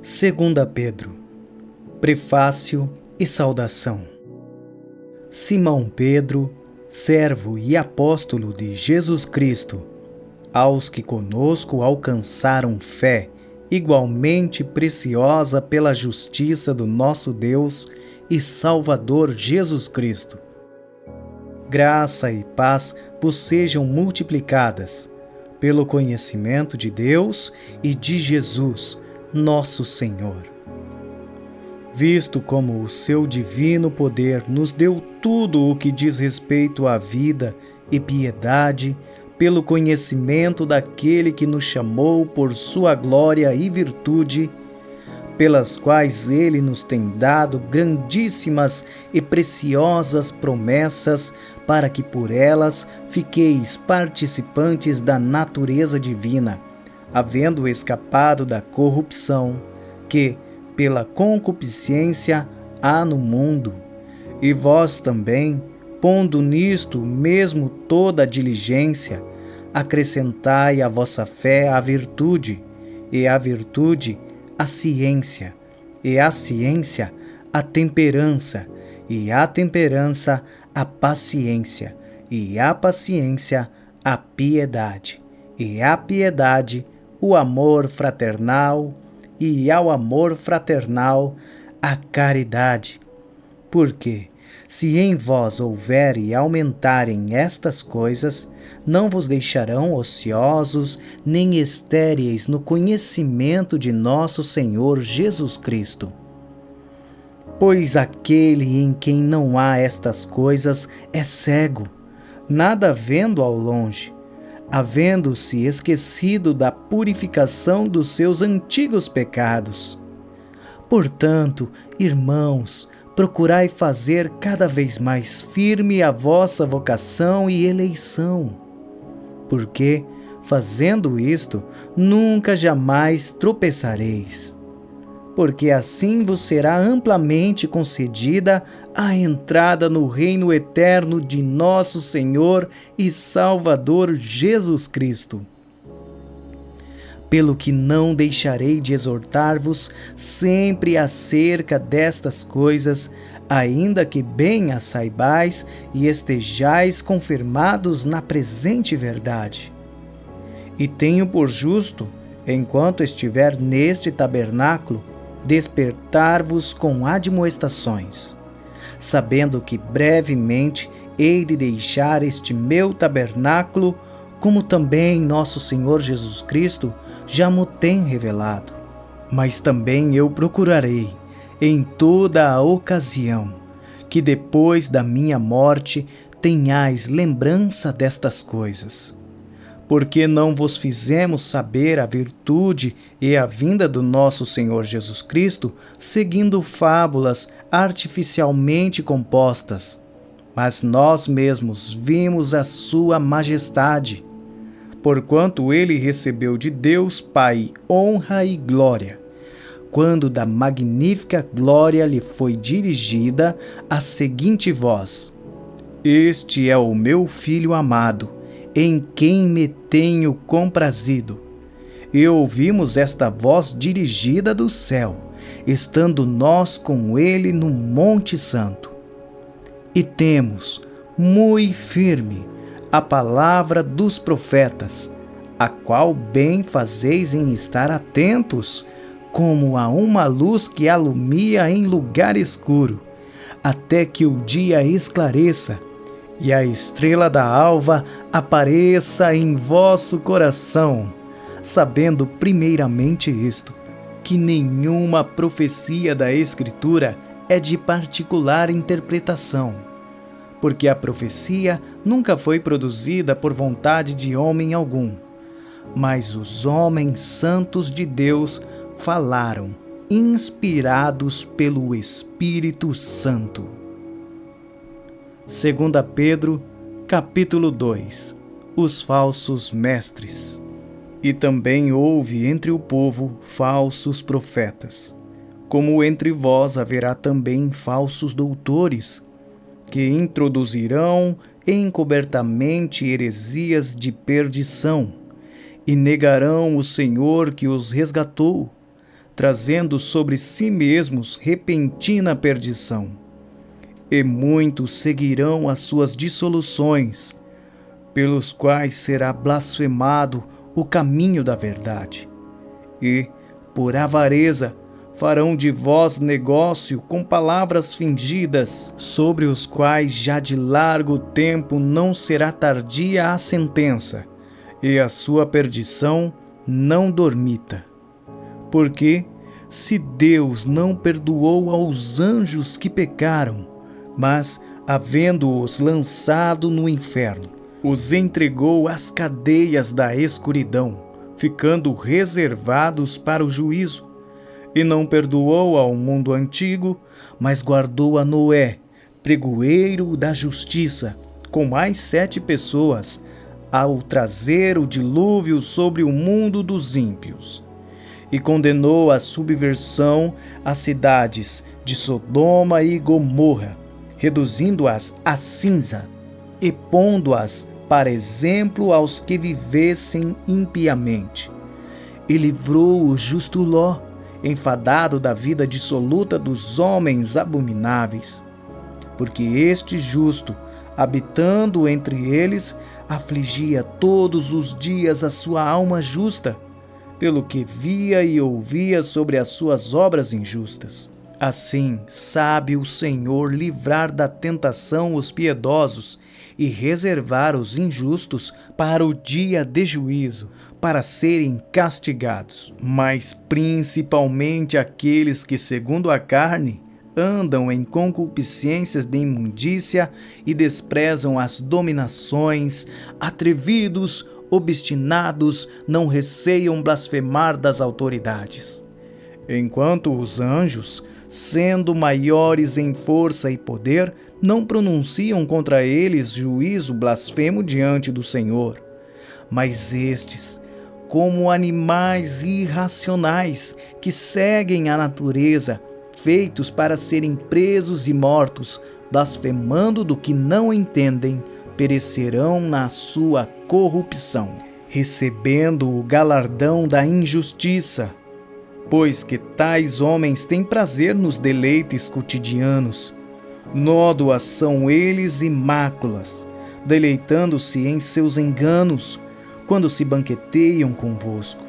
Segunda Pedro, Prefácio e Saudação. Simão Pedro, servo e apóstolo de Jesus Cristo, aos que conosco alcançaram fé igualmente preciosa pela justiça do nosso Deus e Salvador Jesus Cristo. Graça e paz vos sejam multiplicadas pelo conhecimento de Deus e de Jesus, nosso Senhor. Visto como o seu divino poder nos deu tudo o que diz respeito à vida e piedade, pelo conhecimento daquele que nos chamou por sua glória e virtude, pelas quais ele nos tem dado grandíssimas e preciosas promessas, para que por elas fiqueis participantes da natureza divina, havendo escapado da corrupção que, pela concupiscência, há no mundo. E vós também, pondo nisto mesmo toda a diligência, acrescentai à vossa fé a virtude, e a virtude a ciência, e a ciência a temperança, e a temperança a paciência, e a paciência a piedade, e a piedade o amor fraternal, e ao amor fraternal a caridade. Porque, se em vós houver e aumentarem estas coisas, não vos deixarão ociosos nem estéreis no conhecimento de nosso Senhor Jesus Cristo. Pois aquele em quem não há estas coisas é cego, nada vendo ao longe, havendo-se esquecido da purificação dos seus antigos pecados. Portanto, irmãos, procurai fazer cada vez mais firme a vossa vocação e eleição, porque, fazendo isto, nunca jamais tropeçareis, porque assim vos será amplamente concedida a entrada no reino eterno de nosso Senhor e Salvador Jesus Cristo. Pelo que não deixarei de exortar-vos sempre acerca destas coisas, ainda que bem as saibais e estejais confirmados na presente verdade. E tenho por justo, enquanto estiver neste tabernáculo, despertar-vos com admoestações, sabendo que brevemente hei de deixar este meu tabernáculo, como também nosso Senhor Jesus Cristo já mo tem revelado. Mas também eu procurarei, em toda a ocasião, que depois da minha morte tenhais lembrança destas coisas. Porque não vos fizemos saber a virtude e a vinda do nosso Senhor Jesus Cristo, seguindo fábulas artificialmente compostas, mas nós mesmos vimos a sua majestade, porquanto ele recebeu de Deus Pai honra e glória, quando da magnífica glória lhe foi dirigida a seguinte voz: Este é o meu Filho amado, em quem me tenho comprazido. E ouvimos esta voz dirigida do céu, estando nós com ele no Monte Santo. E temos, muito firme, a palavra dos profetas, a qual bem fazeis em estar atentos, como a uma luz que alumia em lugar escuro, até que o dia esclareça, e a estrela da alva apareça em vosso coração, sabendo primeiramente isto, que nenhuma profecia da Escritura é de particular interpretação, porque a profecia nunca foi produzida por vontade de homem algum, mas os homens santos de Deus falaram, inspirados pelo Espírito Santo. 2 Pedro, capítulo 2. Os falsos mestres. E também houve entre o povo falsos profetas, como entre vós haverá também falsos doutores, que introduzirão encobertamente heresias de perdição, e negarão o Senhor que os resgatou, trazendo sobre si mesmos repentina perdição. E muitos seguirão as suas dissoluções, pelos quais será blasfemado o caminho da verdade. E, por avareza, farão de vós negócio com palavras fingidas, sobre os quais já de largo tempo não será tardia a sentença, e a sua perdição não dormita. Porque, se Deus não perdoou aos anjos que pecaram, mas, havendo-os lançado no inferno, os entregou às cadeias da escuridão, ficando reservados para o juízo, e não perdoou ao mundo antigo, mas guardou a Noé, pregoeiro da justiça, com mais 7 pessoas, ao trazer o dilúvio sobre o mundo dos ímpios. E condenou à subversão as cidades de Sodoma e Gomorra, reduzindo-as a cinza, e pondo-as para exemplo aos que vivessem impiamente. E livrou o justo Ló, enfadado da vida dissoluta dos homens abomináveis, porque este justo, habitando entre eles, afligia todos os dias a sua alma justa, pelo que via e ouvia sobre as suas obras injustas. Assim, sabe o Senhor livrar da tentação os piedosos e reservar os injustos para o dia de juízo, para serem castigados, mas principalmente aqueles que, segundo a carne, andam em concupiscências de imundícia e desprezam as dominações, atrevidos, obstinados, não receiam blasfemar das autoridades. Enquanto os anjos, sendo maiores em força e poder, não pronunciam contra eles juízo blasfemo diante do Senhor. Mas estes, como animais irracionais que seguem a natureza, feitos para serem presos e mortos, blasfemando do que não entendem, perecerão na sua corrupção, recebendo o galardão da injustiça, pois que tais homens têm prazer nos deleites cotidianos. Nódoas são eles e máculas, deleitando-se em seus enganos, quando se banqueteiam convosco,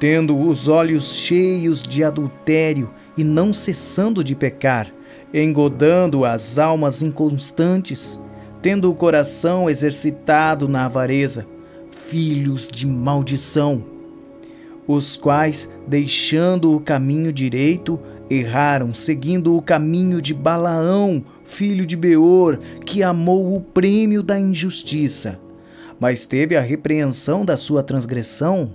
tendo os olhos cheios de adultério e não cessando de pecar, engodando as almas inconstantes, tendo o coração exercitado na avareza, filhos de maldição, os quais, deixando o caminho direito, erraram, seguindo o caminho de Balaão, filho de Beor, que amou o prêmio da injustiça, mas teve a repreensão da sua transgressão.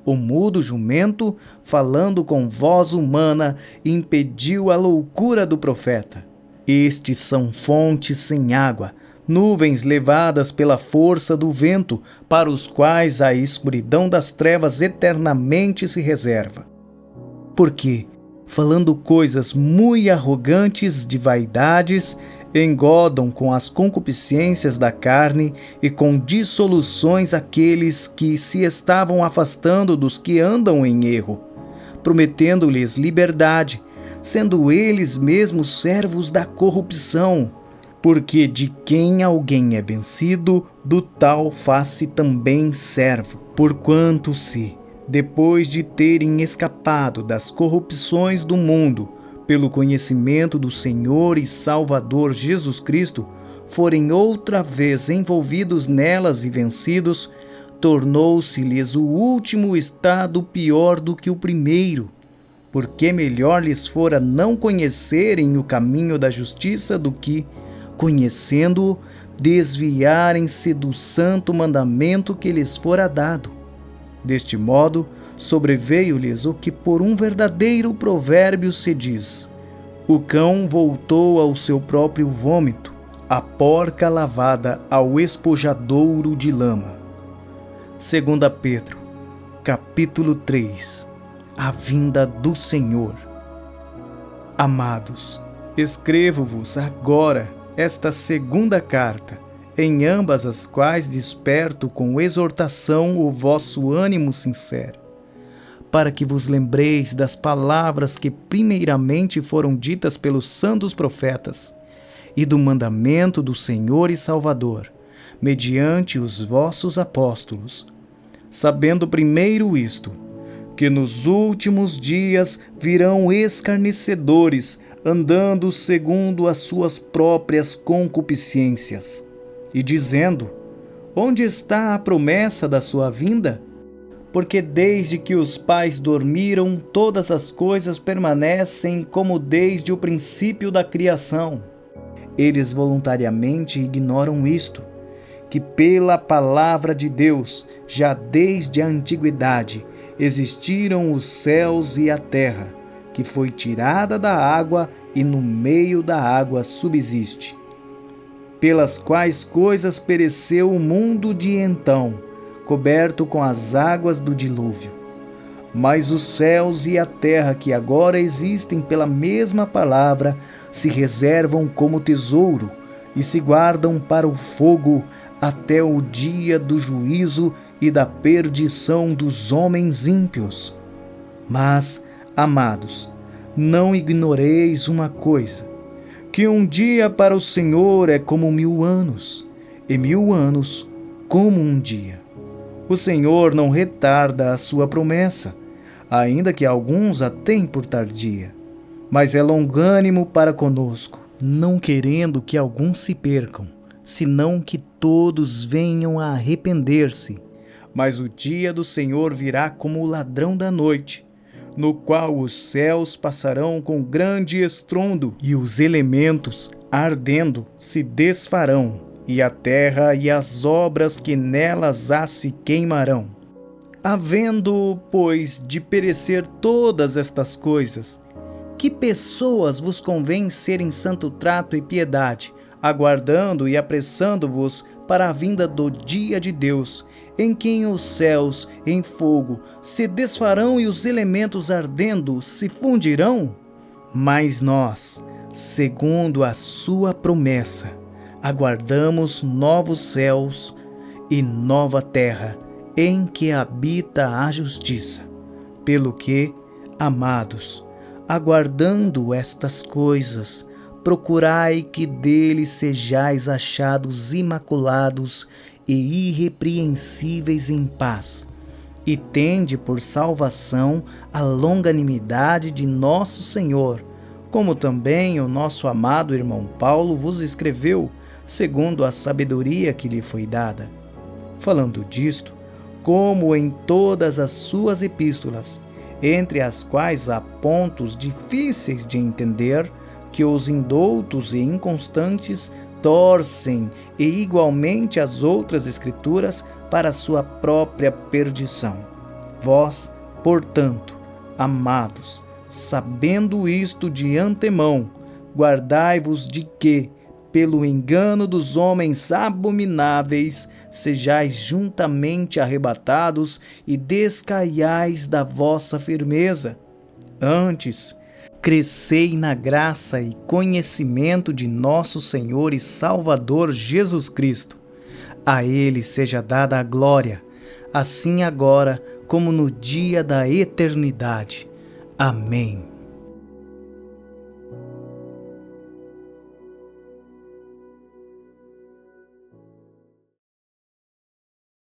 O mudo jumento, falando com voz humana, impediu a loucura do profeta. Estes são fontes sem água, nuvens levadas pela força do vento, para os quais a escuridão das trevas eternamente se reserva. Porque, falando coisas muito arrogantes de vaidades, engodam com as concupiscências da carne e com dissoluções aqueles que se estavam afastando dos que andam em erro, prometendo-lhes liberdade, sendo eles mesmos servos da corrupção, porque de quem alguém é vencido, do tal faz-se também servo. Porquanto se, depois de terem escapado das corrupções do mundo, pelo conhecimento do Senhor e Salvador Jesus Cristo, forem outra vez envolvidos nelas e vencidos, tornou-se-lhes o último estado pior do que o primeiro, porque melhor lhes fora não conhecerem o caminho da justiça do que, conhecendo-o, desviarem-se do santo mandamento que lhes fora dado. Deste modo, sobreveio-lhes o que por um verdadeiro provérbio se diz: o cão voltou ao seu próprio vômito, a porca lavada ao espojadouro de lama. 2 Pedro, capítulo 3. A vinda do Senhor. Amados, escrevo-vos agora esta segunda carta, em ambas as quais desperto com exortação o vosso ânimo sincero, para que vos lembreis das palavras que primeiramente foram ditas pelos santos profetas, e do mandamento do Senhor e Salvador, mediante os vossos apóstolos, sabendo primeiro isto, que nos últimos dias virão escarnecedores, andando segundo as suas próprias concupiscências, e dizendo: onde está a promessa da sua vinda? Porque desde que os pais dormiram, todas as coisas permanecem como desde o princípio da criação. Eles voluntariamente ignoram isto, que pela palavra de Deus, já desde a antiguidade, existiram os céus e a terra, que foi tirada da água e no meio da água subsiste, pelas quais coisas pereceu o mundo de então, coberto com as águas do dilúvio. Mas os céus e a terra que agora existem pela mesma palavra se reservam como tesouro e se guardam para o fogo até o dia do juízo e da perdição dos homens ímpios. Mas, amados, não ignoreis uma coisa, que um dia para o Senhor é como 1000 anos, e 1000 anos como um dia. O Senhor não retarda a sua promessa, ainda que alguns a tenham por tardia, mas é longânimo para conosco, não querendo que alguns se percam, senão que todos venham a arrepender-se. Mas o dia do Senhor virá como o ladrão da noite, no qual os céus passarão com grande estrondo, e os elementos, ardendo, se desfarão, e a terra e as obras que nelas há se queimarão. Havendo, pois, de perecer todas estas coisas, que pessoas vos convém ser em santo trato e piedade, aguardando e apressando-vos para a vinda do dia de Deus, em quem os céus em fogo se desfarão e os elementos ardendo se fundirão? Mas nós, segundo a sua promessa, aguardamos novos céus e nova terra, em que habita a justiça. Pelo que, amados, aguardando estas coisas, procurai que dele sejais achados imaculados e irrepreensíveis em paz, e tende por salvação a longanimidade de nosso Senhor, como também o nosso amado irmão Paulo vos escreveu, segundo a sabedoria que lhe foi dada. Falando disto, como em todas as suas epístolas, entre as quais há pontos difíceis de entender, que os indoutos e inconstantes torcem, e igualmente as outras escrituras, para sua própria perdição. Vós, portanto, amados, sabendo isto de antemão, guardai-vos de que, pelo engano dos homens abomináveis, sejais juntamente arrebatados e descaiais da vossa firmeza. Antes, crescei na graça e conhecimento de nosso Senhor e Salvador Jesus Cristo. A Ele seja dada a glória, assim agora como no dia da eternidade. Amém.